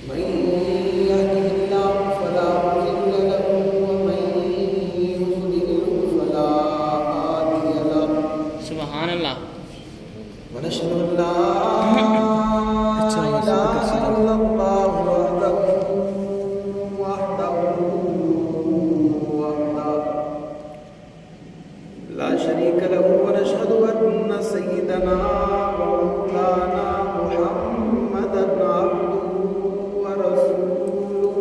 من يهده الله فلا مضل له ومن يضلل فلا هادي له. سبحان اللہ. ونشهد أن لا إله إلا الله وحده لا شريك له ونشهد أن سيدنا ومولانا محمدا عبده ورسوله.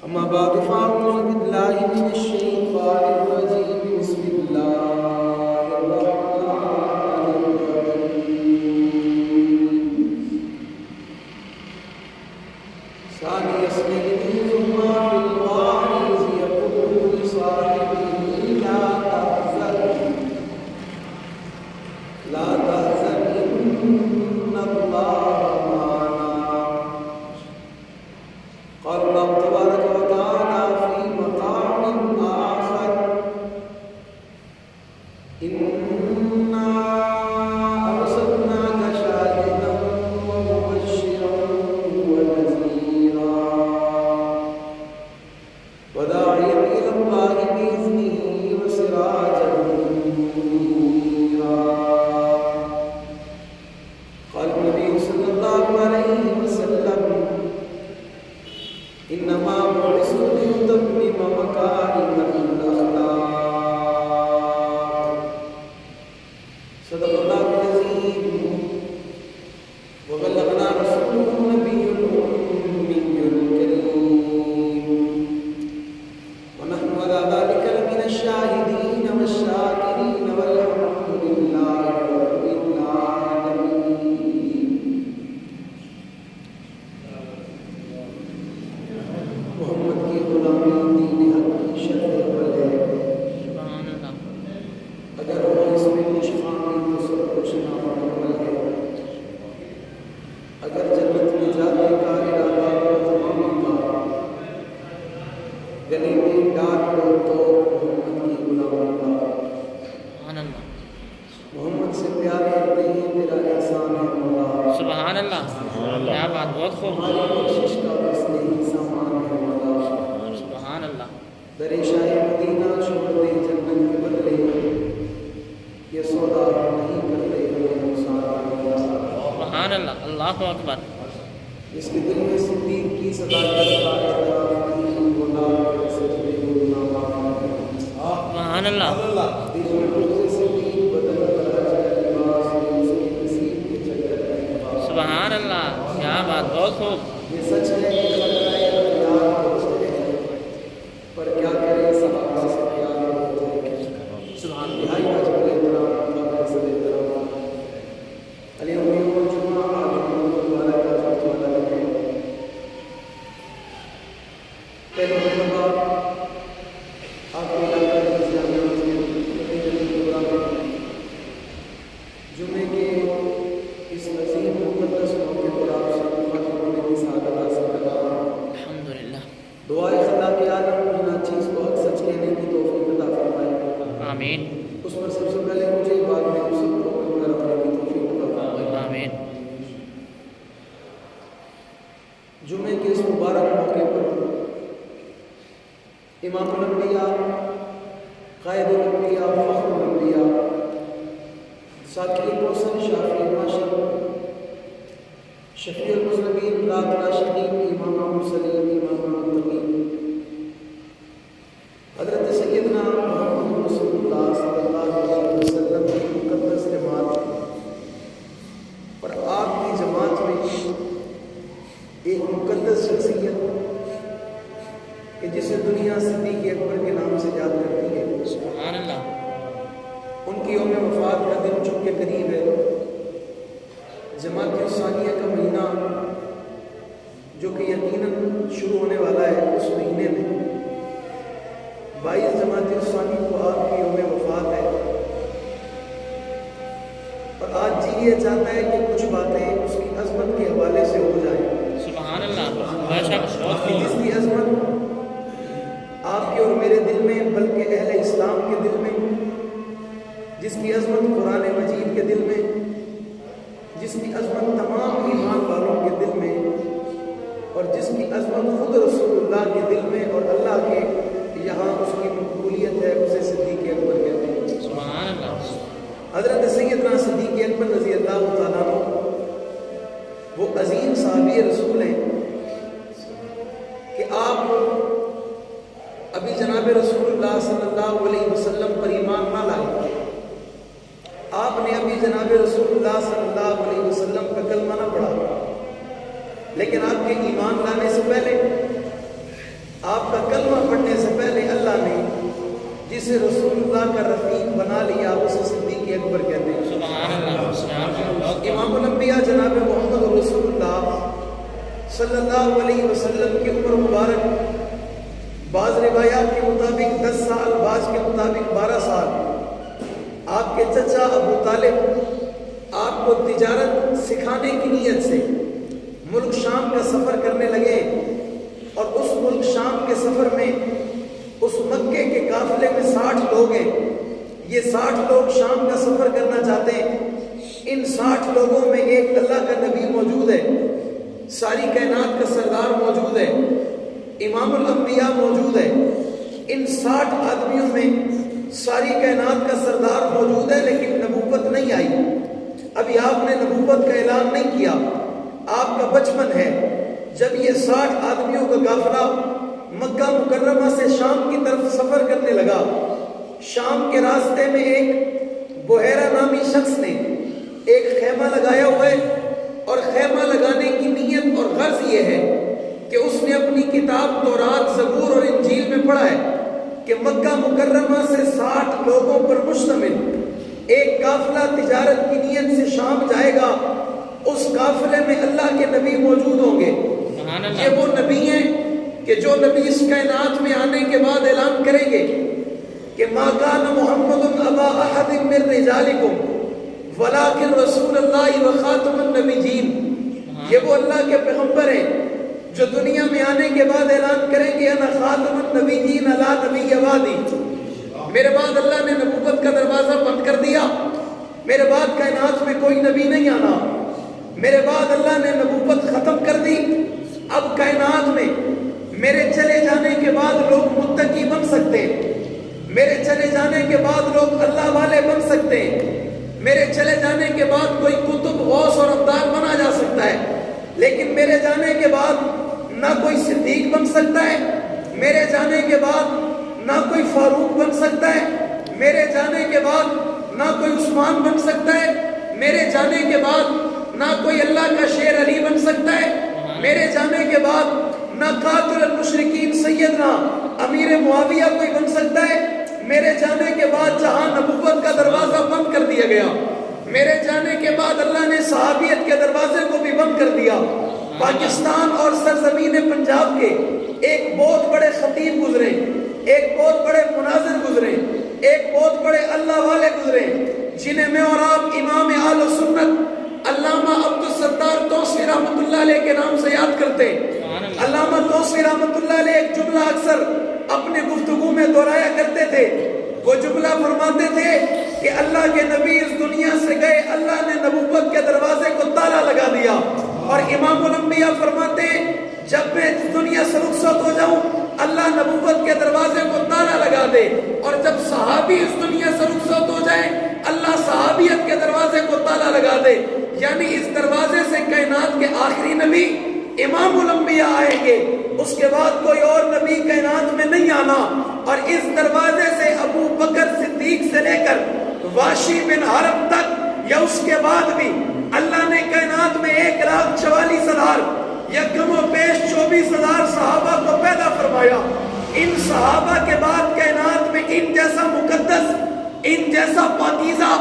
أما بعد فأعوذ بالله من الشيطان الرجيم. بسم الله الرحمن الرحيم. ثاني اثنين هما في الغار إذ يقول لصاحبه لا تحزن إن الله معنا. قال الله تبارك وتعالى في مقام آخر إنا أرسلناك شاهدا ومبشرا ونذيرا وداعيا إلى الله بإذنه وسراجا منيرا. قال النبي صلى الله عليه وسلم إنما بعثت لأتمم مكارم الأخلاق. صدق الله العظيم وبلغنا رسوله النبي الأمي الكريم ونحن على ذلك لمن الشاهدين والشاكرين والحمد لله رب العالمين. محمد کی غلامی دین حق کی شرط اول ہے. سبحان اللہ. اگر وہ اس میں کچھ خامی تو سب کچھ نامکمل ہے. اگر جنت میں جانے کا ارادہ ہو تمام کا گلے میں ڈال لو تو محمد کی غلامی کا. سبحان اللہ. محمد سے پیار کرتے ہیں تیرا احسان ہے مولا. سبحان اللہ. کیا بات، بہت خوب. ہماری کوشش کا بس نہیں سامان ہے مولا. سبحان اللہ. در شاہ مدینہ چھوڑ دے جنت کے بدلے یہ سودا نہیں کرتے ہمیں نقصان مولا. سبحان اللہ. اللہ اکبر. جس کے دل میں صدیق کی صداقت کا اعتراف نہیں وہ نام کے سجدے کو گناہ معاف کرے. سبحان اللہ. دل میں بغض صدیق بدن پر حج کا لباس ہے اس کے نصیب کے چکر میں لباس. سبحان اللہ. کیا بات، بہت خوب. یہ سچ ہے کہ خطرہ اختیار ہوتے ہیں پر کیا کرے صحابہ سے پیار ہوتے ہیں. سبحان نہائی واجب احترام قابل صد احترام علی امیوں جمعہ عالموں والا کا ذات والا ہے. پہلے مرتبہ آپ کے علاقہ انتظامیہ مسجد پروگرام میں جمعے کے اس عظیم مقدس موقع پر آپ سب حاضر ہونے کی سعادت حاصل کرتا ہوں. الحمدللہ. دعائے خدا کے عالم بنا چیز کو حق سچ کہنے کی توفیق عطا فرمائے. آمین. اس پر سب سے پہلے مجھے بعد میں آپ سب کو اپنا رکھنے کی توفیق عطا فرمائے. آمین. جمعے کے اس مبارک موقع پر امام الانبیاء، قائد الانبیاء، فخر الانبیاء، ساقی کوثر، شافی معشر، شفیع المذنبین، رات راشدین، امام المرسلین، امام المتقین، حضرت سیدنا محمد رسول اللہ صلی اللہ علیہ وسلم کی مقدس جماعت اور آپ کی جماعت میں ایک مقدس شخصیت کہ جسے دنیا صدیق اکبر کے نام سے یاد کرتی ہے. سبحان اللہ. ان کی یوم وفات کا دن چونکہ قریب ہے. جماعت ثانیہ کا مہینہ جو کہ یقیناً شروع ہونے والا ہے اس مہینے میں 22 جماعت ثانی کو آپ کی یوم وفات ہے. اور آج جی یہ چاہتا ہے کہ کچھ باتیں اس کی عظمت کے حوالے سے ہو جائیں. سبحان اللہ. بے شک بہت خوب. جس کی عظمت آپ کے اور میرے دل میں بلکہ اہل اسلام کے دل میں جس کی عظمت قرآن مجید کے دل میں، جس کی عظمت تمام ایمان والوں کے دل میں عظمت خود رسول اللہ کے دل میں اور اللہ کے یہاں اس کی مقبولیت ہے، اسے صدیق اکبر کہتے ہیں۔ سبحان اللہ۔ حضرت سیدنا صدیق اکبر رضی اللہ تعالیٰ عنہ وہ عظیم صحابی رسول ہیں کہ آپ ابھی جناب رسول اللہ صلی اللہ علیہ وسلم پر ایمان نہ لائے، آپ نے ابھی جناب رسول اللہ صلی اللہ علیہ وسلم کا کلمہ نہ پڑھا، لیکن آپ کے ایمان لانے سے پہلے، آپ کا کلمہ پڑھنے سے پہلے اللہ نے جسے رسول اللہ کا رفیق بنا لیا اسے صدیق اکبر کہتے ہیں۔ سبحان اللہ۔ امام الانبیاء جناب محمد رسول اللہ صلی اللہ علیہ وسلم کی عمر مبارک بعض روایات کے مطابق 10 سال، بعض کے مطابق 12 سال۔ آپ کے چچا ابو طالب آپ کو تجارت سکھانے کی نیت سے ملک شام کا سفر کرنے لگے، اور اس ملک شام کے سفر میں اس مکے کے قافلے میں 60 لوگ ہیں، یہ 60 لوگ شام کا سفر کرنا چاہتے ہیں۔ ان 60 لوگوں میں ایک اللہ کا نبی موجود ہے، ساری کائنات کا سردار موجود ہے، امام الانبیاء موجود ہے۔ ان 60 آدمیوں میں ساری کائنات کا سردار موجود ہے، لیکن نبوت نہیں آئی، ابھی آپ نے نبوت کا اعلان نہیں کیا، آپ کا بچپن ہے۔ جب یہ 60 آدمیوں کا قافلہ مکہ مکرمہ سے شام کی طرف سفر کرنے لگا، شام کے راستے میں ایک بحیرہ نامی شخص نے ایک خیمہ لگایا ہوا ہے، اور خیمہ لگانے کی نیت اور غرض یہ ہے کہ اس نے اپنی کتاب تورات، زبور اور انجیل میں پڑھا ہے کہ مکہ مکرمہ سے 60 لوگوں پر مشتمل ایک قافلہ تجارت کی نیت سے شام جائے گا، اس قافلے میں اللہ کے نبی موجود ہوں گے۔ یہ وہ نبی ہیں کہ جو نبی اس کائنات میں آنے کے بعد اعلان کریں گے کہ ما کان محمد ابا احد من رجالکم ولکن رسول اللہ وخاتم النبیین۔ یہ وہ اللہ کے پیغمبر ہیں جو دنیا میں آنے کے بعد اعلان کریں گے انا خاتم النبیین لا نبی بعدی، میرے بعد اللہ نے نبوت کا دروازہ بند کر دیا، میرے بعد کائنات میں کوئی نبی نہیں آنا، میرے بعد اللہ نے نبوت ختم کر دی۔ اب کائنات میں میرے چلے جانے کے بعد لوگ متقی بن سکتے ہیں، میرے چلے جانے کے بعد لوگ اللہ والے بن سکتے ہیں، میرے چلے جانے کے بعد کوئی قطب، غوث اور ابدال بنا جا سکتا ہے، لیکن میرے جانے کے بعد نہ کوئی صدیق بن سکتا ہے، میرے جانے کے بعد نہ کوئی فاروق بن سکتا ہے، میرے جانے کے بعد نہ کوئی عثمان بن سکتا ہے، میرے جانے کے بعد نہ کوئی اللہ کا شیر علی بن سکتا ہے، میرے جانے کے بعد نہ قاتل المشرکین سیدنا امیر معاویہ کوئی بن سکتا ہے، میرے جانے کے بعد جہاں نبوت کا دروازہ بند کر دیا گیا، میرے جانے کے بعد اللہ نے صحابیت کے دروازے کو بھی بند کر دیا۔ پاکستان اور سرزمین پنجاب کے ایک بہت بڑے خطیب گزرے، ایک بہت بڑے مناظر گزرے، ایک بہت بڑے اللہ والے گزرے، جنہیں میں اور آپ امام اہل سنت علامہ عبدالستار توسیع رحمۃ اللہ علیہ کے نام سے یاد کرتے ہیں۔ علامہ توسیع رحمۃ اللہ علیہ ایک جملہ اکثر اپنے گفتگو میں دہرایا کرتے تھے، وہ جملہ فرماتے تھے کہ اللہ کے نبی اس دنیا سے گئے، اللہ نے نبوت کے دروازے کو تالا لگا دیا، اور امام الانبیاء فرماتے ہیں جب میں اس دنیا سے رخصت ہو جاؤں اللہ نبوت کے دروازے کو تالا لگا دے، اور جب صحابی اس دنیا سے رخصت ہو جائے اللہ صحابیت کے دروازے کو تالا لگا دے۔ یعنی اس دروازے سے کائنات کے آخری نبی امام الانبیاء آئیں گے، اس کے بعد کوئی اور نبی کائنات میں نہیں آنا، اور اس دروازے سے ابو بکر صدیق سے لے کر واشی بن حرب تک یا اس کے بعد بھی اللہ نے کائنات میں 1,44,000 یا کم و بیش 24,000 صحابہ کو پیدا فرمایا۔ ان صحابہ کے بعد کائنات میں ان جیسا مقدس، ان جیسا پاکیزہ،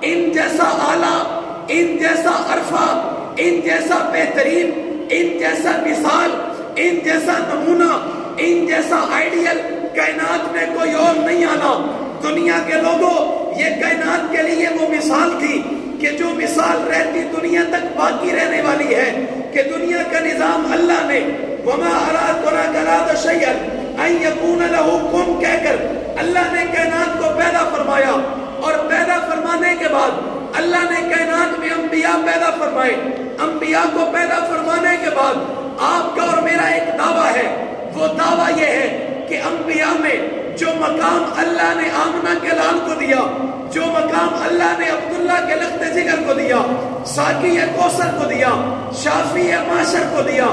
ان جیسا اعلیٰ، ان جیسا عرفہ، ان جیسا بہترین، ان جیسا مثال، ان جیسا نمونہ، ان جیسا آئیڈیل کائنات میں کوئی اور نہیں آنا۔ دنیا کے لوگوں یہ کائنات کے لیے وہ مثال تھی کہ جو مثال رہتی دنیا تک باقی رہنے والی ہے، کہ دنیا کا نظام اللہ نے وَمَا أَرَادَ أَرَادَ شَيْئًا أَن يَكُونَ لَهُ كُن کہہ کر اللہ نے کائنات کو پیدا فرمایا، اور پیدا فرمانے کے بعد اللہ نے کائنات میں انبیاء پیدا فرمائے، انبیاء کو پیدا فرمانے کے بعد آپ کا اور میرا ایک دعویٰ ہے، وہ دعویٰ یہ ہے کہ انبیاء میں جو مقام اللہ نے آمنہ کے لال کو دیا، جو مقام اللہ نے عبداللہ کے لخت جگر کو دیا، ساقی کوثر کو دیا، شافی معاشر کو دیا،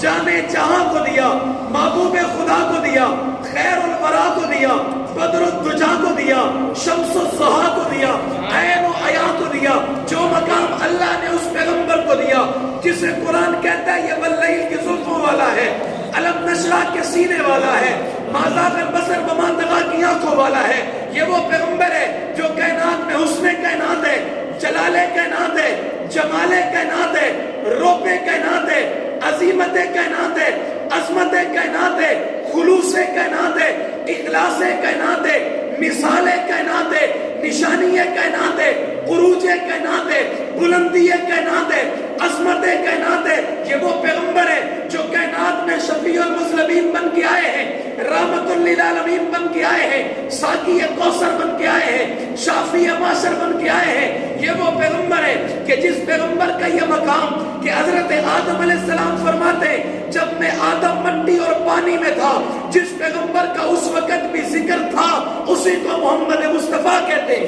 جانے جہاں کو دیا، محبوب خدا کو دیا، خیر الورا کو دیا، بدر الدجا کو دیا، شمس الضحیٰ کو دیا، عین و عیا کو دیا، جو مقام اللہ نے اس پیغمبر کو دیا جسے قرآن کہتا ہے یہ واللیل کی زلفوں والا ہے، علم نشرح کے سینے والا ہے، ما ذاق البصر وما طغیٰ کی آنکھوں والا ہے، یہ وہ پیغمبر ہے جو کائنات میں حسن کائنات ہے، جلال کائنات ہے، جمال کائنات ہے، روپ کائنات ہے، عظیمت کائنات ہے، عظمت کائنات ہے، خلوص کائنات ہے، اخلاص کائنات ہے، مثال کائنات ہے، نشانی کائنات ہے، عروج کائنات ہے، بلندی کائنات ہے، عظمت کائنات ہے۔ یہ وہ پیغمبر ہے جو کائنات میں شفیع المذنبین بن کے آئے ہیں، رحمت للعالمین بن کے آئے ہیں، ساقی کوثر بن کے آئے ہیں، شافی معاشر بن کے آئے ہیں۔ یہ وہ پیغمبر ہے کہ جس پیغمبر کا یہ مقام کہ حضرت آدم علیہ السلام فرماتے ہیں جب میں آدم مٹی اور پانی میں تھا، جس پیغمبر کا اس وقت بھی ذکر تھا اسی کو محمد مصطفیٰ کہتے ہیں۔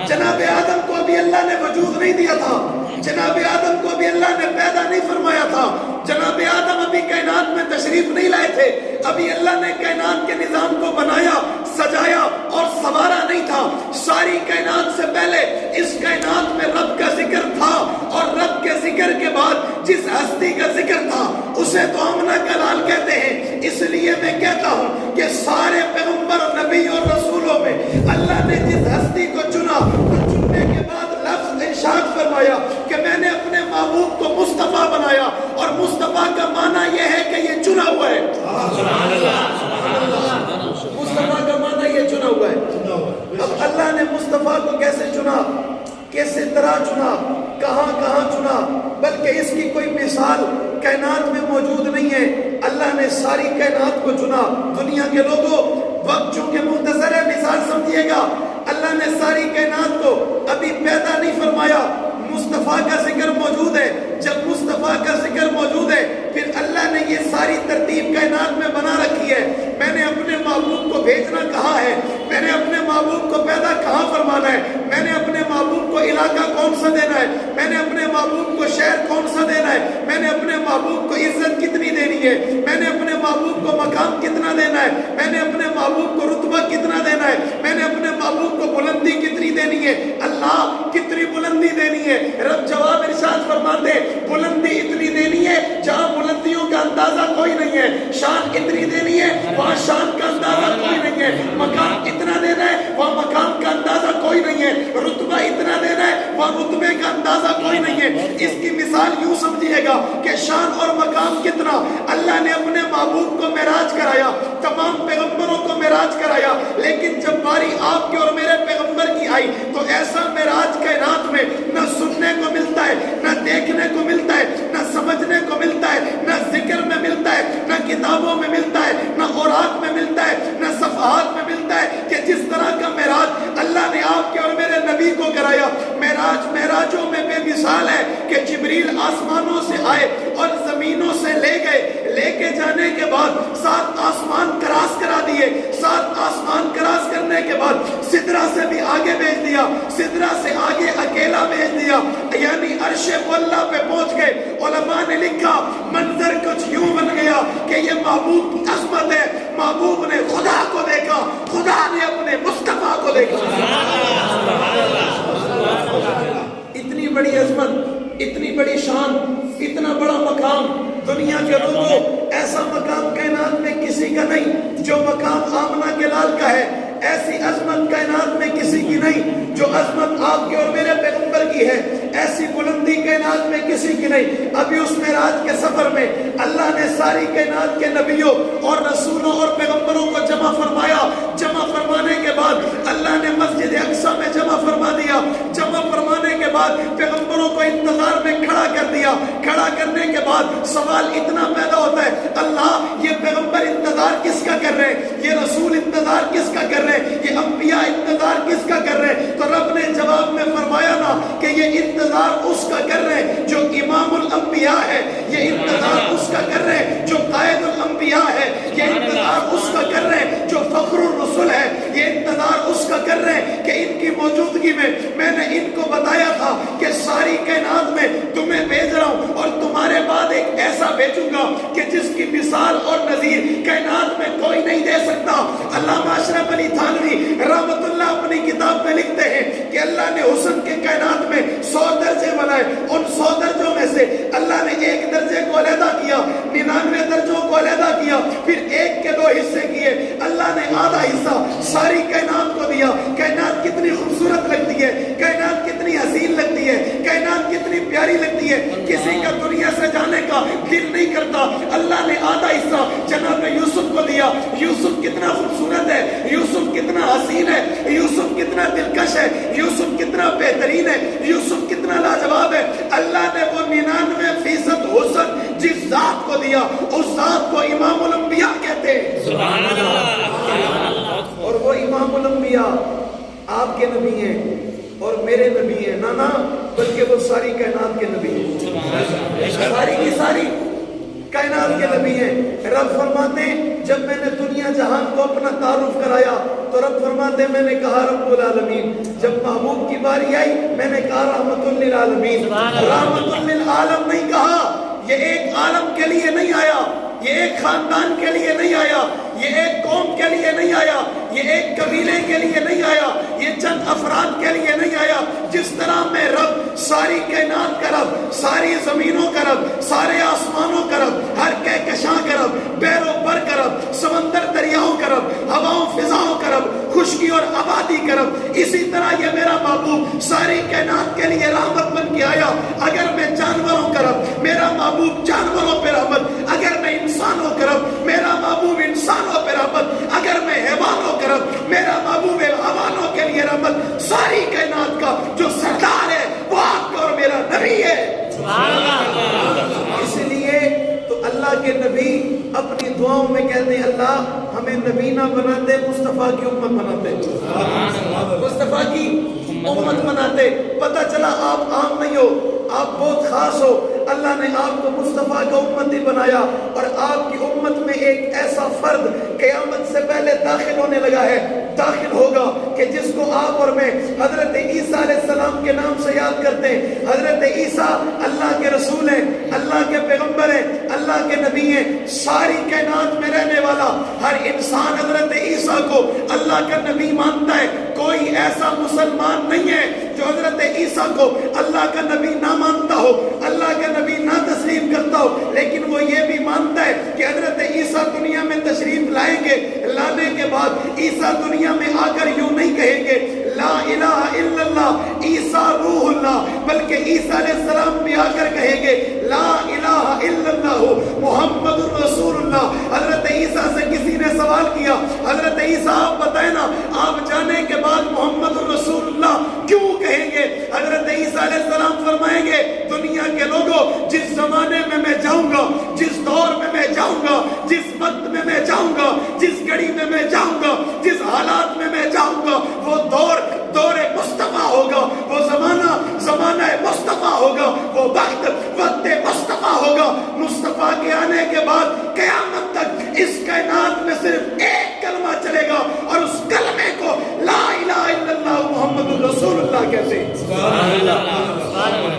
جناب آدم کو ابھی اللہ نے وجود نہیں دیا تھا، جناب آدم کو ابھی اللہ نے پیدا نہیں فرمایا تھا، جناب آدم ابھی کائنات میں تشریف نہیں لائے تھے، ابھی اللہ نے کائنات کے نظام کو بنایا، سجایا اور سنوارا نہیں تھا۔ ساری کائنات سے پہلے اس کائنات میں رب کا ذکر تھا، اور رب کے ذکر کے بعد جس ہستی کا ذکر تھا اسے تو آمنہ کا لال کہتے ہیں۔ اس لیے میں کہتا ہوں کہ سارے پیغمبر، نبی اور رسولوں میں اللہ نے جس ہستی کو چنا، تو چننے کے بعد لفظ ارشاد فرمایا کہ میں نے اپنے محبوب کو مصطفیٰ بنایا، اور مصطفیٰ کا معنی یہ ہے کہ یہ چنا ہوا ہے۔ مصطفیٰ کا معنی یہ چنا ہوا ہے۔ اب اللہ نے مصطفیٰ کو کیسے چنا، کس طرح چنا، کہاں کہاں چنا، بلکہ اس کی کوئی مثال کائنات میں موجود نہیں ہے۔ اللہ نے ساری کائنات کو چنا۔ دنیا کے لوگوں، وقت چونکہ مختصر ہے، مثال سمجھیے گا، اللہ نے ساری کائنات کو ابھی پیدا نہیں فرمایا، مصطفیٰ کا ذکر موجود ہے۔ جب مصطفیٰ کا ذکر موجود ہے پھر اللہ نے یہ ساری ترتیب کائنات میں بنا رکھی ہے۔ میں نے اپنے محبوب کو بھیجنا کہاں ہے، میں نے اپنے محبوب کو پیدا کہاں فرمانا ہے، میں نے اپنے محبوب کو علاقہ کون سا دینا ہے، میں نے اپنے محبوب کو شہر کون سا دینا ہے، میں نے اپنے محبوب کو عزت کتنی دینی ہے، میں نے اپنے محبوب کو مقام کتنا دینا ہے، میں نے اپنے محبوب کو رتبہ کتنا دینا ہے، میں نے اپنے محبوب کو بلندی کتنی دینی ہے۔ اللہ کتنی بلندی دینی ہے؟ رب جواب ارشاد فرماتے بلندی اتنی دینی ہے جہاں بلندیوں کا اندازہ کوئی نہیں ہے، شان اتنی دینی ہے وہاں شان کا اندازہ کوئی نہیں ہے، مقام اتنا دینا ہے وہاں مقام کا اندازہ کوئی نہیں ہے، رتبہ اتنا دینا ہے وہاں رتبے کا اندازہ کوئی نہیں ہے۔ اس کی مثال یوں سمجھیے گا کہ شان اور مقام کتنا، اللہ نے اپنے محبوب کو معراج کرایا، تمام پیغمبروں کو معراج کرایا، لیکن جب باری آپ کے اور میرے پیغمبر کی آئی تو ایسا معراج کائنات میں نہ سننے کو ملتا ہے، نہ دیکھنے کو ملتا ہے، نہ سمجھنے کو ملتا ہے، نہ ذکر میں ملتا ہے، نہ کتابوں میں ملتا ہے، نہ اوراق میں ملتا ہے، نہ صفحات میں ملتا ہے کہ جس طرح کا معراج اللہ نے آپ کے اور میرے نبی کو کرایا۔ معراجوں میں بے مثال ہے کہ جبریل آسمانوں سے آئے اور زمینوں سے لے گئے، لے کے جانے کے بعد 7 آسمان کراس کرا دیے، 7 آسمان کراس کرنے کے بعد سدرہ سے بھی آگے بھیج دیا، سدرہ سے آگے اکیلا بھیج دیا، یعنی عرش اللہ پہ پہنچ گئے۔ علماء نے لکھا منظر کچھ یوں بن گیا کہ یہ محبوب کی عظمت ہے، محبوب نے خدا کو دیکھا، خدا نے اپنے مصطفیٰ کو دیکھا۔ اتنی بڑی عظمت، اتنی بڑی شان، اتنا بڑا مقام، دنیا کے لوگوں ایسا مقام کائنات میں کسی کا نہیں جو مقام آمنہ کے لال کا ہے۔ ایسی عظمت کائنات میں کسی کی نہیں جو عظمت آپ کے اور میرے پیغمبر کی ہے، ایسی بلندی کائنات میں کسی کی نہیں۔ ابھی اس معراج کے سفر میں اللہ نے ساری کائنات کے نبیوں اور رسولوں اور پیغمبروں کو جمع فرمایا۔ جمع فرمانے کے بعد اللہ نے مسجد اقصیٰ میں جمع فرما دیا۔ جمع فرمانے کے بعد پیغمبروں کو انتظار میں کھڑا کر دیا۔ کھڑا کرنے کے بعد سوال اتنا پیدا ہوتا ہے، اللہ یہ پیغمبر انتظار کس کا کر رہے ہیں، یہ رسول انتظار کس کا کر رہے ہیں، یہ انبیاء انتظار کس کا کر رہے ہیں؟ تو رب نے جواب میں فرمایا نا کہ یہ انتظار اس کا کر رہے ہیں جو امام الانبیاء بھیجوں گا کہ جس کی مثال اور نظیر کائنات میں کوئی نہیں دے سکتا۔ علامہ اشرف علی تھانوی رحمت اللہ اپنی کتاب میں لکھتے ہیں کہ اللہ نے حسن کے کائنات میں 100 درجے بنائے، ان 100 درجوں میں سے اللہ نے ایک درجے کو علیحدہ کیا، 99 درجوں کو علیحدہ کیا، پھر ایک کے 2 حصے کیے، اللہ نے آدھا حصہ ساری کائنات کو دیا۔ کائنات کتنی خوبصورت لگتی ہے، کائنات کتنی حسین لگتی ہے، کائنات کتنی پیاری لگتی ہے، کسی کا دنیا سے جانے کا دل نہیں کرتا۔ اللہ نے آدھا حصہ جناب یوسف کو دیا۔ یوسف کتنا خوبصورت ہے، یوسف کتنا حسین ہے، یوسف کتنا دلکش ہے، یوسف کتنا بہترین ہے، یوسف کتنا لاجواب ہے۔ اللہ نے وہ 99% حسن جس ذات کو دیا، اس ذات کو امام الانبیاء کہتے ہیں۔ سبحان اللہ۔ اور وہ امام الانبیاء آپ کے نبی ہیں اور میرے نبی ہیں، نہ بلکہ وہ ساری کائنات کے نبی ہیں، ساری کی ساری کائنات کے نبی ہیں۔ رب فرماتے ہیں جب میں نے دنیا جہان کو اپنا تعارف کرایا تو رب فرماتے ہیں میں نے کہا رب العالمین، جب محبوب کی باری آئی میں نے کہا رحمت للعالمین۔ رحمت للعالم نہیں کہا، یہ ایک عالم کے لیے نہیں آیا، یہ ایک خاندان کے لیے نہیں آیا، یہ ایک قوم کے لیے نہیں آیا، یہ ایک قبیلے کے لیے نہیں آیا، یہ چند افراد کے لیے نہیں آیا۔ جس طرح میں رب ساری کائنات کا رب، ساری زمینوں کا رب، سارے آسمانوں کا رب، ہر کہکشاں کا رب، بحر و بر کا رب، سمندر دریاؤں کا رب، ہواؤں فضاؤں کا رب، خشکی اور آبادی کا رب، اسی طرح یہ میرا محبوب ساری کائنات کے لیے رحمت بن کے آیا۔ اگر میں جانوروں کا رب، میرا محبوب جانوروں پہ رحمت، اگر میں انسانوں کا رب، میرا محبوب انسانوں پہ رحمت، اگر میں حیوانوں کا رب، میرا محبوب حیوانوں کے لیے رحمت۔ ساری کائنات کا جو سردار ہے وہ آپ کا اور میرا نبی ہے۔ اس لیے تو اللہ کے نبی اپنی دعاؤں میں کہتے ہیں اللہ ہمیں نبی نہ بناتے، مصطفیٰ کی امت بناتے، مصطفیٰ کی امت بناتے۔ پتہ چلا آپ عام نہیں ہو، آپ بہت خاص ہو، اللہ نے آپ کو مصطفیٰ کا امتی بنایا، اور آپ کی امت میں ایک ایسا فرد قیامت سے پہلے داخل ہونے لگا ہے، داخل ہوگا کہ جس کو آپ اور میں حضرت عیسیٰ علیہ السلام کے نام سے یاد کرتے ہیں۔ حضرت عیسیٰ اللہ کے رسول ہیں، اللہ کے پیغمبر ہیں، اللہ کے نبی ہیں۔ ساری کائنات میں رہنے والا ہر انسان حضرت عیسیٰ کو اللہ کا نبی مانتا ہے۔ کوئی ایسا مسلمان نہیں ہے جو حضرت عیسیٰ کو اللہ کا نبی نہ مانتا ہو، اللہ کا نبی نہ تسلیم کرتا ہو، لیکن وہ یہ بھی مانتا ہے کہ حضرت عیسیٰ دنیا میں تشریف لائیں گے، لانے کے بعد عیسیٰ دنیا میں آ کر یوں نہیں کہیں گے لا الہ الا اللہ عیسیٰ روح اللہ، بلکہ عیسیٰ علیہ السلام بھی آ کر کہیں گے لا الہ الا اللہ محمد رسول اللہ۔ حضرت عیسیٰ سے کسی نے سوال کیا حضرت عیسیٰ آپ بتائیں نا آپ جانے کے بعد محمد رسول اللہ کیوں کہیں گے؟ حضرت عیسیٰ علیہ السلام فرمائیں گے دنیا کے لوگوں جس زمانے میں میں جاؤں گا، جس دور میں میں جاؤں گا، جس وقت میں میں جاؤں گا، جس گھڑی میں میں جاؤں گا، جس حالات میں میں جاؤں گا، وہ دور مصطفیٰ ہوگا، وہ زمانہ مصطفیٰ ہوگا، وہ وقت مصطفیٰ ہوگا۔ مصطفیٰ کے آنے کے بعد قیامت تک اس کائنات میں صرف ایک کلمہ چلے گا، اور اس کلمے کو لا الہ الا اللہ محمد رسول اللہ کہتے ہیں۔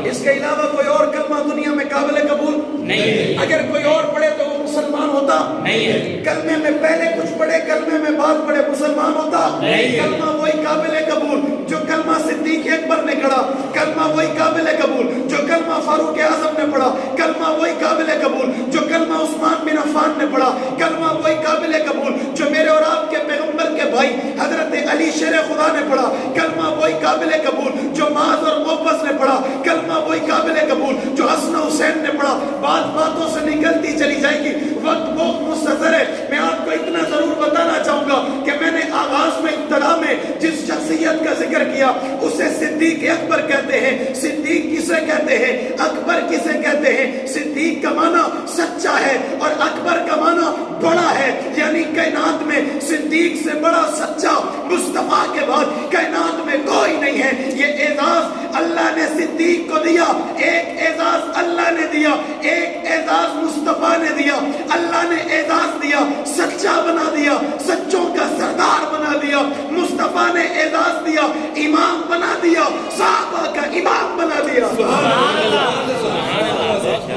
اس کے علاوہ کوئی اور کلمہ دنیا میں قابل قبول نہیں ہے۔ اگر کوئی اور پڑھے تو وہ مسلمان ہوتا نہیں ہے۔ کلمے میں پہلے کچھ پڑھے، کلمے میں بعد پڑھے، مسلمان ہوتا نہیں۔ کلمہ وہی قابل قبول جو کلمہ صدیق اکبر نے پڑھا، کلمہ وہی قابل قبول جو کلمہ فاروق اعظم نے پڑھا، کلمہ وہی قابل قبول جو کلمہ عثمان بن عفان نے پڑھا، کلمہ وہی قابل قبول جو میرے اور آپ کے پیغمبر کے بھائی حضرت علی شیر خدا نے پڑھا، کلمہ وہی قابل قبول جو معاذ اور موپس نے پڑھا، کلمہ وہی قابل قبول جو حسن حسین نے پڑھا۔ باتوں سے نکلتی چلی جائے گی، وقت بہت مختصر ہے۔ میں آپ کو اتنا ضرور بتانا چاہوں گا کہ میں نے آغاز میں ابتدا میں جس شخصیت کا ذکر کیا اسے صدیق اکبر کہتے ہیں۔ صدیق کسے کہتے ہیں؟ اکبر کسے کہتے ہیں؟ صدیق کا معنی سچا ہے اور اکبر کا معنی بڑا ہے، یعنی کائنات میں صدیق سے بڑا سچا مصطفیٰ کے بعد کائنات میں کوئی نہیں ہے۔ یہ اعزاز اللہ نے صدیق کو دیا، ایک اعزاز اللہ نے دیا، ایک اعزاز مصطفیٰ نے دیا۔ اللہ نے اعزاز دیا، سچا بنا دیا، سچوں کا سردار بنا دیا۔ مصطفیٰ نے اعزاز دیا، امام بنا دیا، صحابہ کا امام بنا دیا۔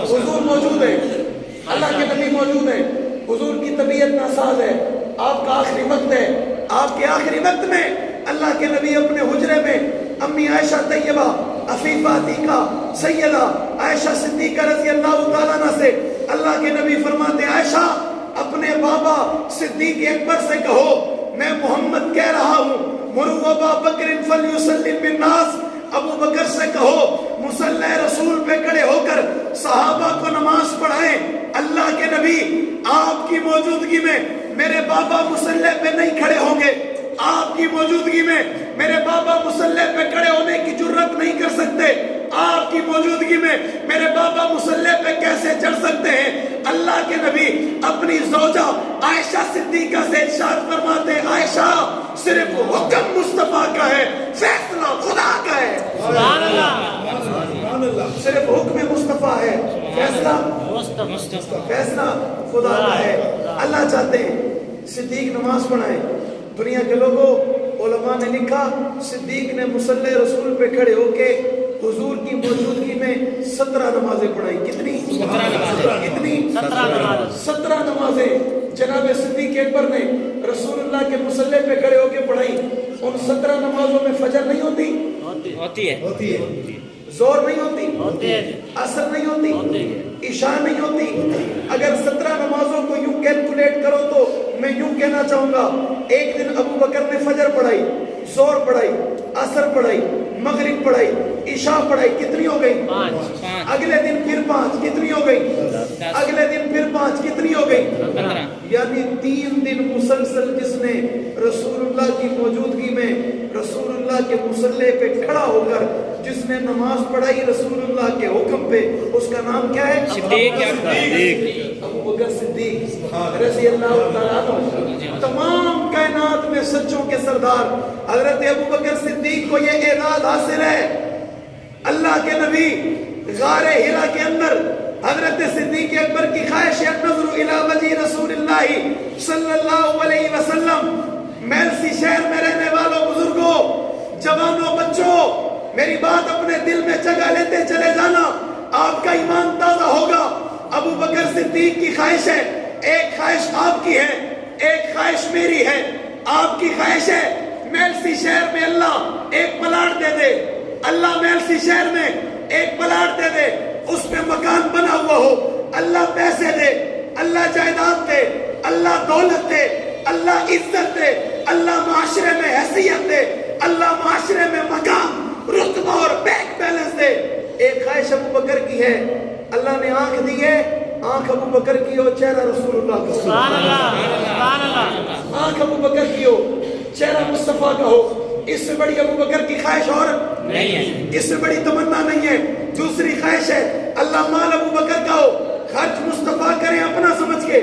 حضور موجود ہے، وقت ہے. آپ کے آخری وقت میں اللہ کے نبی اپنے حجرے میں امی عائشہ طیبہ عفیفہ عتیقہ سیدہ عائشہ صدیقہ رضی اللہ تعالیٰ عنہ سے اللہ کے نبی فرماتے ہیں عائشہ اپنے بابا صدیق اکبر سے کہو میں محمد کہہ رہا ہوں مرو ابا بکر فلیسلم بالناس. ابو بکر سے کہو مصلی رسول پہ کھڑے ہو کر صحابہ کو نماز پڑھائیں. اللہ کے نبی آپ کی موجودگی میں میرے بابا مصلی پہ نہیں کھڑے ہوں گے. آپ کی موجودگی میں میرے بابا مصلی پہ کھڑے ہونے کی جرت نہیں کر سکتے. آپ کی موجودگی میں میرے بابا مصلی پہ کیسے چڑھ سکتے ہیں. اللہ کے نبی اپنی زوجہ عائشہ صدیقہ سے ارشاد فرماتے ہیں عائشہ صرف حکم مصطفیٰ کا ہے فیصلہ خدا کا ہے. سبحان اللہ. صرف حکم مصطفیٰ ہے فیصلہ فیصلہ خدا کا ہے. اللہ چاہتے ہیں صدیق نماز پڑھائیں. دنیا کے لوگوں علماء نے لکھا صدیق نے مصلی رسول پہ کھڑے ہو کے حضور کی موجودگی میں 17 نمازیں پڑھائی. کتنی؟ 17 نمازیں جناب صدیق اکبر نے رسول اللہ کے مصلی پہ کھڑے ہو کے پڑھائی. ان 17 نمازوں میں فجر نہیں ہوتی ہوتی ہے زور نہیں ہوتی عصر نہیں ہوتی عشاء نہیں ہوتی. اگر 17 نمازوں کو یوں کیلکولیٹ کرو تو میں یوں کہنا چاہوں گا ایک دن ابو بکر نے فجر پڑھائی زور پڑھائی عصر پڑھائی مغرب پڑھائی عشاء پڑھائی. کتنی ہو گئی؟ 5. اگلے دن پھر 5. کتنی ہو گئی؟ 10. اگلے دن پھر 5. کتنی ہو گئی؟ 15. یعنی 3 دن مسلسل جس نے رسول اللہ کی موجودگی میں رسول اللہ کے مصلی پہ کھڑا ہو کر جس نے نماز پڑھائی رسول اللہ کے حکم پہ اس کا نام کیا ہے؟ صدیق. ابو بکر صدیق رضی اللہ تعالیٰ عنہ. تمام کائنات میں سچوں کے سردار حضرت ابو بکر صدیق کو یہ اعزاز حاصل ہے. اللہ کے نبی غار ہرا کے اندر حضرت صدیق اکبر کی خواہش ہے نظر الی وجہ رسول اللہ صلی اللہ علیہ وسلم. میلسی شہر میں رہنے والوں بزرگوں جوانوں بچوں میری بات اپنے دل میں جگہ لیتے چلے جانا. آپ کا ایمان تازہ ہوگا. ابو بکر صدیق کی خواہش ہے. ایک خواہش آپ کی ہے ایک خواہش میری ہے. آپ کی خواہش ہے میلسی شہر میں اللہ ایک پلاٹ دے دے. اللہ میلسی شہر میں ایک پلاٹ دے دے اس پہ مکان بنا ہوا ہو. اللہ پیسے دے اللہ جائیداد دے اللہ دولت دے اللہ عزت دے اللہ معاشرے میں حیثیت دے اللہ معاشرے میں مقام رتبہ اور بینک بیلنس دے. ایک خواہش ابو بکر کی ہے. اللہ نے آنکھ دی ہے آنکھ ابو بکر کی ہو چہرہ رسول اللہ کا ہو. آنکھ ابو بکر کی ہو چہرہ مصطفیٰ کا ہو. اس سے بڑی ابو بکر کی خواہش اور نہیں ہے. اس سے بڑی تمنا نہیں ہے. دوسری خواہش ہے اللہ مال ابو بکر کا ہو خرچ مصطفیٰ کریں اپنا سمجھ کے.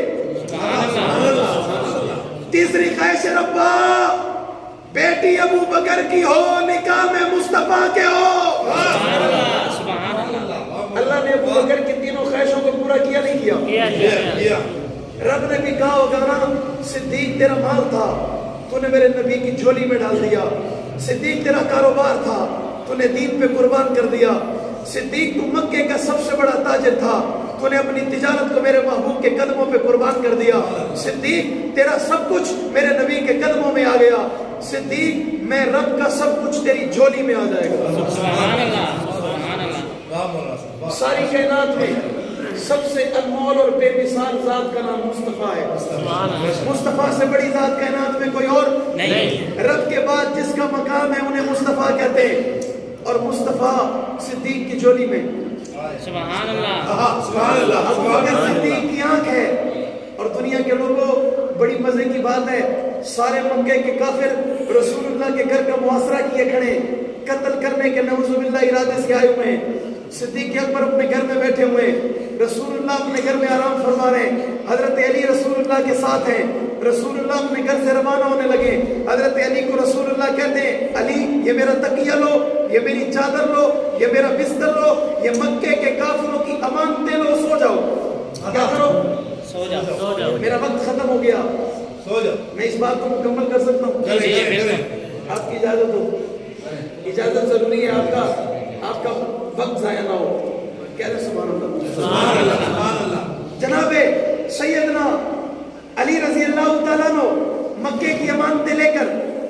تیسری خواہش ہے ربا بیٹی ابو بکر کی ہو نکاح میں مصطفیٰ کے ہو. اللہ نے ابو بکر کی تینوں خواہشوں کو پورا کیا نہیں کیا؟ رب نے بھی کہا ہوگا نا صدیق تیرا مال تھا تو نے میرے نبی کی جھولی میں ڈال دیا. صدیق تیرا کاروبار تھا تو نے دین پہ قربان کر دیا. صدیق تو مکے کا سب سے بڑا تاجر تھا تو نے اپنی تجارت کو میرے محبوب کے قدموں پہ قربان کر دیا. صدیق تیرا سب کچھ میرے نبی کے قدموں میں آ گیا. صدیق میں رب کا سب کچھ تیری جھولی میں آ جائے گا. سبحان اللہ. ساری کائنات میں سب سے انمول اور بے مثال ذات کا نام مصطفیٰ ہے. مصطفیٰ سے بڑی ذات کائنات میں کوئی اور نہیں. رب کے بعد جس کا مقام ہے انہیں مصطفیٰ کہتے ہیں اور مصطفیٰ صدیق کی جھولی میں. سبحان اللہ. سبحان اللہ. ابو بکر صدیق کی آنکھ ہے. اور دنیا کے لوگوں بڑی مزے کی بات ہے سارے مکے کے کافر رسول اللہ کے گھر کا محاصرہ کیے کھڑے قتل کرنے کے نعوذ باللہ ارادے سے آئے ہوئے ہیں. صدیق اکبر اپنے گھر میں بیٹھے ہوئے ہیں. رسول اللہ اپنے گھر میں آرام فرما رہے ہیں. حضرت علی رسول اللہ کے ساتھ ہیں. رسول اللہ اپنے گھر سے روانہ ہونے لگے. حضرت علی کو رسول اللہ کہتے ہیں علی یہ میرا تکیہ لو یہ میری چادر لو یہ میرا بستر لو یہ مکے کے کافروں کی امانتیں لو سو جاؤ. کیا کرو؟ سو جاؤ. میرا وقت ختم ہو گیا. سو جاؤ. میں اس بات کو مکمل کر سکتا ہوں؟ آپ کی اجازت ہو. اجازت ضروری ہے آپ کا وقت ضائع نہ ہو. کہہ رہے سبحان اللہ. جناب سیدنا علی رضی اللہ تعالیٰ عنہ مکے کی امانتیں لے کر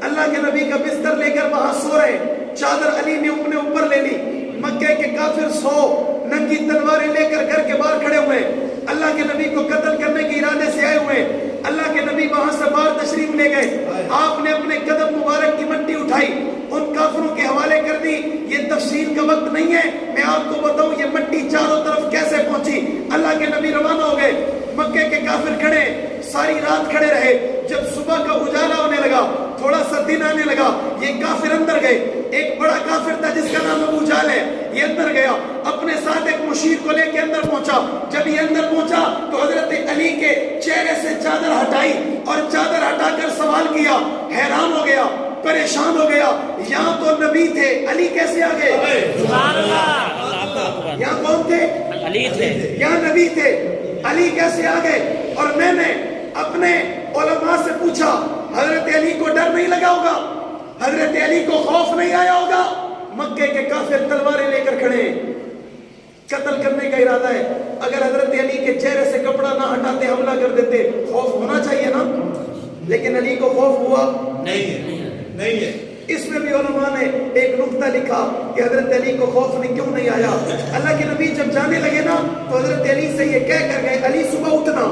اللہ کے نبی کا بستر لے کر وہاں سو رہے، چادر علی نے اپنے اوپر لے لی، مکے کے کافر 100 ننگی تلواریں لے کر گھر کے باہر کھڑے ہوئے، اللہ کے نبی کو قتل کرنے کے ارادے سے آئے ہوئے، اللہ کے نبی وہاں سے باہر تشریف لے گئے، آپ نے اپنے قدم مبارک کی مٹی اٹھائی، ان کافروں کے حوالے کر دی، یہ تفصیل کا وقت نہیں ہے، میں آپ کو بتاؤں یہ مٹی چاروں طرف کیسے پہنچی، اللہ کے نبی روانہ ہو گئے، مکے کے کافر کھڑے، ساری رات کھڑے رہے، جب صبح کا اجالا ہونے لگا، تھوڑا سا دن آنے لگا، یہ کافر اندر گئے، ایک بڑا کافر تھا جس کا نام ابو جہل ہے، یہ اندر گیا، اپنے ساتھ ایک مشیر کو لے کے اندر پہنچا، جب یہ اندر پہنچا تو حضرت علی کے چہرے سے چادر ہٹائی اور چادر ہٹا کر سوال کیا، حیران ہو گیا، پریشان ہو گیا، یہاں تو نبی تھے، علی کیسے آ گئے؟ سبحان اللہ، یہاں کون تھے؟ علی تھے، یہاں نبی تھے، علی کیسے آ گئے؟ اور میں نے اپنے علماء سے پوچھا، حضرت علی کو ڈر نہیں لگا ہوگا؟ حضرت علی کو خوف نہیں آیا ہوگا؟ مکے کے کافر تلواریں لے کر کھڑے ہیں، قتل کرنے کا ارادہ ہے، اگر حضرت علی کے چہرے سے کپڑا نہ ہٹاتے حملہ کر دیتے، خوف ہونا چاہیے نا، لیکن علی کو خوف ہوا نہیں ہے۔ اس میں بھی علماء نے ایک نقطہ لکھا کہ حضرت علی کو خوف کیوں نہیں آیا؟ اللہ کے نبی جب جانے لگے نا تو حضرت علی سے یہ کہہ کر گئے، علی صبح اٹھنا،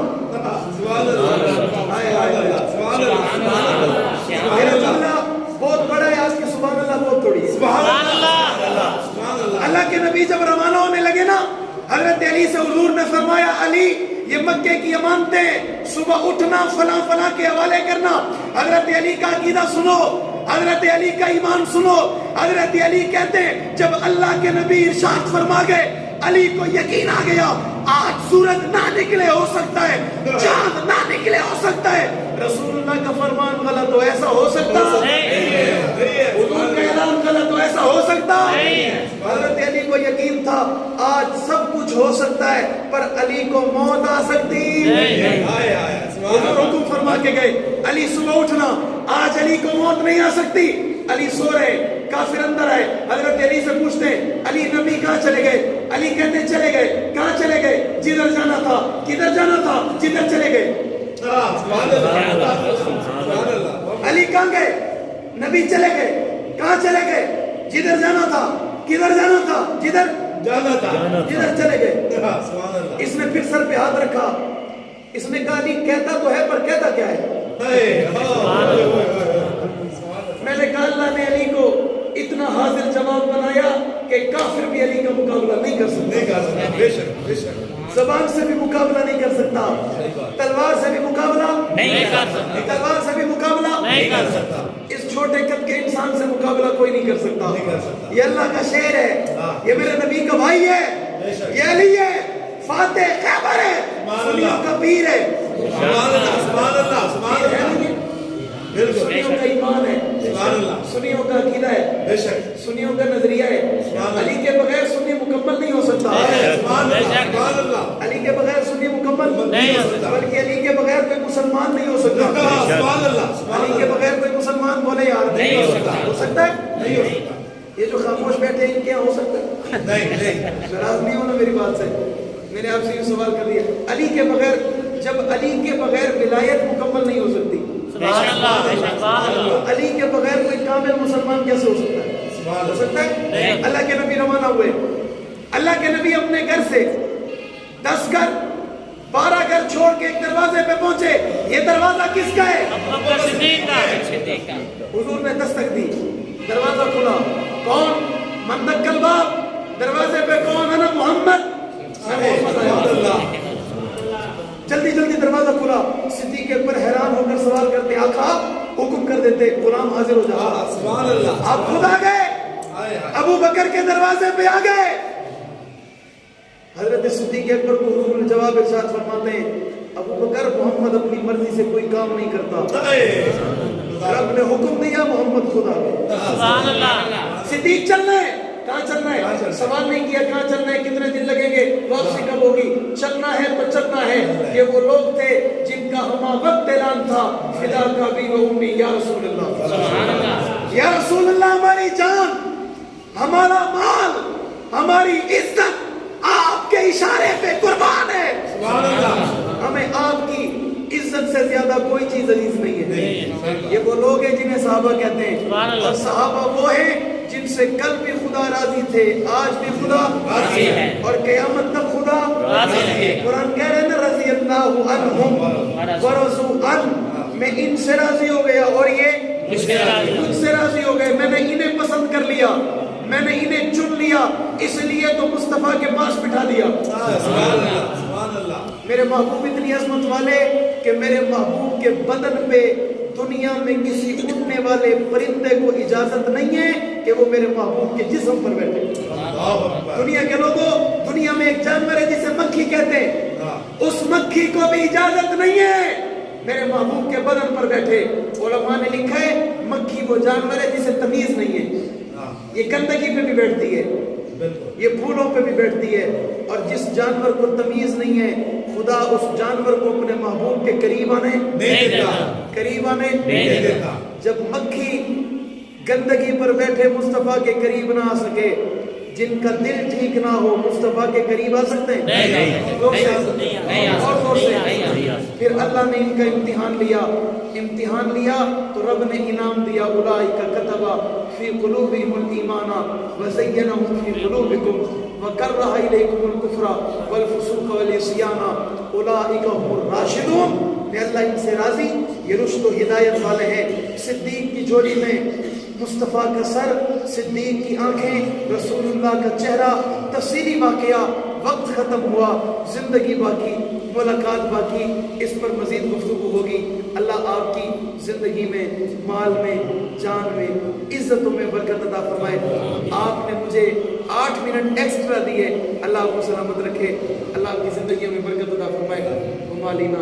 میرا جملہ بہت بڑا ہے، آج کی سبحان اللہ بہت تھوڑی ہے۔ اللہ کے نبی جب روانہ ہونے لگے نا، حضرت علی سے حضور نے فرمایا، علی یہ مکے کی امانتیں، صبح اٹھنا، فلاں فلاں کے حوالے کرنا، حضرت علی کا عقیدہ سنو، حضرت علی کا ایمان سنو، حضرت علی کہتے ہیں جب اللہ کے نبی ارشاد فرما گئے، علی کو یقین آ گیا، آج سورج نہ نکلے ہو سکتا ہے، چاند نہ نکلے ہو سکتا ہے، رسول اللہ کا فرمان غلط ہو ایسا ہو سکتا ہے؟ حضور کا اعلان غلط ہو ایسا ہو سکتا ہے؟ حضرت علی کو یقین تھا آج سب کچھ ہو سکتا ہے پر علی کو موت آ سکتی ہے۔ حضور حکم فرما کے گئے، علی صبح اٹھنا، آج علی کو موت نہیں آ سکتی۔ علی سو رہے، کافر اندر آئے، حضرت علی سے پوچھتے ہیں علی نبی کہاں چلے گئے؟ علی کہتے ہیں چلے گئے، کہاں چلے گئے؟ جدھر جانا تھا، کدھر جانا تھا؟ جدھر چلے گئے۔ علی کہاں گئے؟ نبی چلے گئے، کہاں چلے گئے؟ جدھر جانا تھا، کدھر جانا تھا؟ جدھر جانا تھا، جدھر چلے گئے۔ اس نے پھر سر پہ ہاتھ رکھا، اس نے کہا علی کہتا تو ہے پر کہتا کیا ہے؟ میں نے کہا اللہ نے علی کو اتنا حاضر جواب بنایا کہ کافر بھی علی کا مقابلہ نہیں کر سکتا، زبان سے بھی مقابلہ نہیں کر سکتا، تلوار سے بھی مقابلہ نہیں کر سکتا، تلوار سے بھی مقابلہ نہیں کر سکتا، اس چھوٹے قد کے انسان سے مقابلہ کوئی نہیں کر سکتا۔ یہ اللہ کا شعر ہے، یہ میرے نبی کا بھائی ہے، یہ علی ہے، فاتح خیبر ہے، سنیوں کا پیر ہے، سنیوں کا ایمان ہے، سنیوں کا عقیدہ ہے، سنیوں کا نظریہ ہے۔ علی کے بغیر سنی مکمل نہیں ہو سکتا، علی کے بغیر سنی مکمل نہیں ہو سکتا، بلکہ علی کے بغیر کوئی مسلمان نہیں ہو سکتا، علی کے بغیر کوئی مسلمان بولے یار نہیں ہو سکتا، ہو سکتا ہے نہیں ہو سکتا۔ یہ جو خاموش بیٹھے ہیں کیا ہو سکتا ہے؟ ناراض نہیں ہونا میری بات سے، میں نے آپ سے یہ سوال کر دیا، علی کے بغیر، جب علی کے بغیر ولایت مکمل نہیں ہو سکتی، علی کے بغیر کوئی کامل مسلمان کیسے ہو سکتا ہے؟ ہو سکتا ہے؟ اللہ کے نبی روانہ ہوئے، اللہ کے نبی اپنے گھر سے 10 گھر 12 گھر چھوڑ کے ایک دروازے پہ پہنچے، یہ دروازہ کس کا ہے؟ حضور نے دستک دی، دروازہ کھلا، کون؟ من دق الباب، دروازے پہ کون؟ انا محمد، جلدی جلدی دروازہ کھلا، صدیق اکبر حیران ہو کر سوال کرتے، آقا حکم کر دیتے غلام حاضر ہو جا، آپ خود آ گئے، ابو بکر کے دروازے پہ آ گئے۔ حضرت صدیق اکبر کو حضور نے جواب ارشاد فرماتے ہیں، ابو بکر محمد اپنی مرضی سے کوئی کام نہیں کرتا، رب نے حکم دیا محمد خود آ گئے۔ صدیق چلنا ہے، کہاں چلنا ہے؟ سوال نہیں کیا کہاں چلنا ہے، کتنے دن لگیں گے، واپسی کب ہوگی، چلنا ہے تو چلنا ہے۔ یہ وہ لوگ تھے جن کا ہما وقت اعلان تھا، فدا کا بھی و امی یا رسول اللہ، یا رسول اللہ، ہماری جان، ہمارا مال، ہماری عزت آپ کے اشارے پہ قربان ہے، ہمیں آپ کی عزت سے زیادہ کوئی چیز عزیز نہیں ہے۔ یہ وہ لوگ ہیں جنہیں صحابہ کہتے ہیں، سبحان اللہ۔ اور صحابہ وہ ہیں جن سے کل بھی خدا راضی تھے، آج بھی خدا راضی ہے، اور قیامت تک خدا راضی ہے۔ قرآن کہہ رہے ہیں نا رضی اللہ عنہم ورضوا عنہ، میں ان سے راضی ہو گیا اور یہ مجھ سے راضی ہو۔ مجھ سے راضی ہو گئے، میں نے انہیں پسند کر لیا، میں نے انہیں چن لیا، اس لیے تو مصطفیٰ کے پاس بٹھا دیا۔ میرے محبوب اتنی عظمت والے کہ میرے محبوب کے بدن پہ دنیا میں کسی اڑنے والے پرندے کو اجازت نہیں ہے کہ وہ میرے محبوب کے جسم پر بیٹھے۔ دنیا کے لوگوں، دنیا میں ایک جانور ہے جسے مکھی کہتے ہیں، اس مکھی کو بھی اجازت نہیں ہے میرے محبوب کے بدن پر بیٹھے۔ علماء نے لکھا ہے مکھی وہ جانور ہے جسے تمیز نہیں ہے، یہ گندگی پہ بھی بیٹھتی ہے، یہ پھولوں پہ بھی بیٹھتی ہے، اور جس جانور کو تمیز نہیں ہے خدا اس جانور کو اپنے محبوب کے قریب آنے نہیں دیتا۔ جب مکھی گندگی پر بیٹھے مصطفیٰ کے قریب نہ آ سکے، جن کا دل ٹھیک نہ ہو مصطفیٰ کے قریب آ سکتے ہیں؟ پھر اللہ نے ان کا امتحان لیا تو رب نے انعام دیا، اولئک کتب فی قلوبہم الایمان وزینہ فی قلوبکم وکرہ الیکم الکفر والفسوق والعصیان اولئک هم الراشدون۔ کہ اللہ ان سے راضی، یہ رشد و ہدایت والے ہیں۔ صدیق کی جولی میں مصطفیٰ کا سر، صدیق کی آنکھیں، رسول اللہ کا چہرہ، تفصیلی واقعہ، وقت ختم ہوا، زندگی باقی، ملاقات باقی، اس پر مزید گفتگو ہوگی۔ اللہ آپ کی زندگی میں، مال میں، جان میں، عزتوں میں برکت عطا فرمائے۔ آپ نے مجھے 8 منٹ ایکسٹرا دیے، اللہ آپ کو سلامت رکھے، اللہ آپ کی زندگیوں میں برکت عطا فرمائے۔ ہمالینا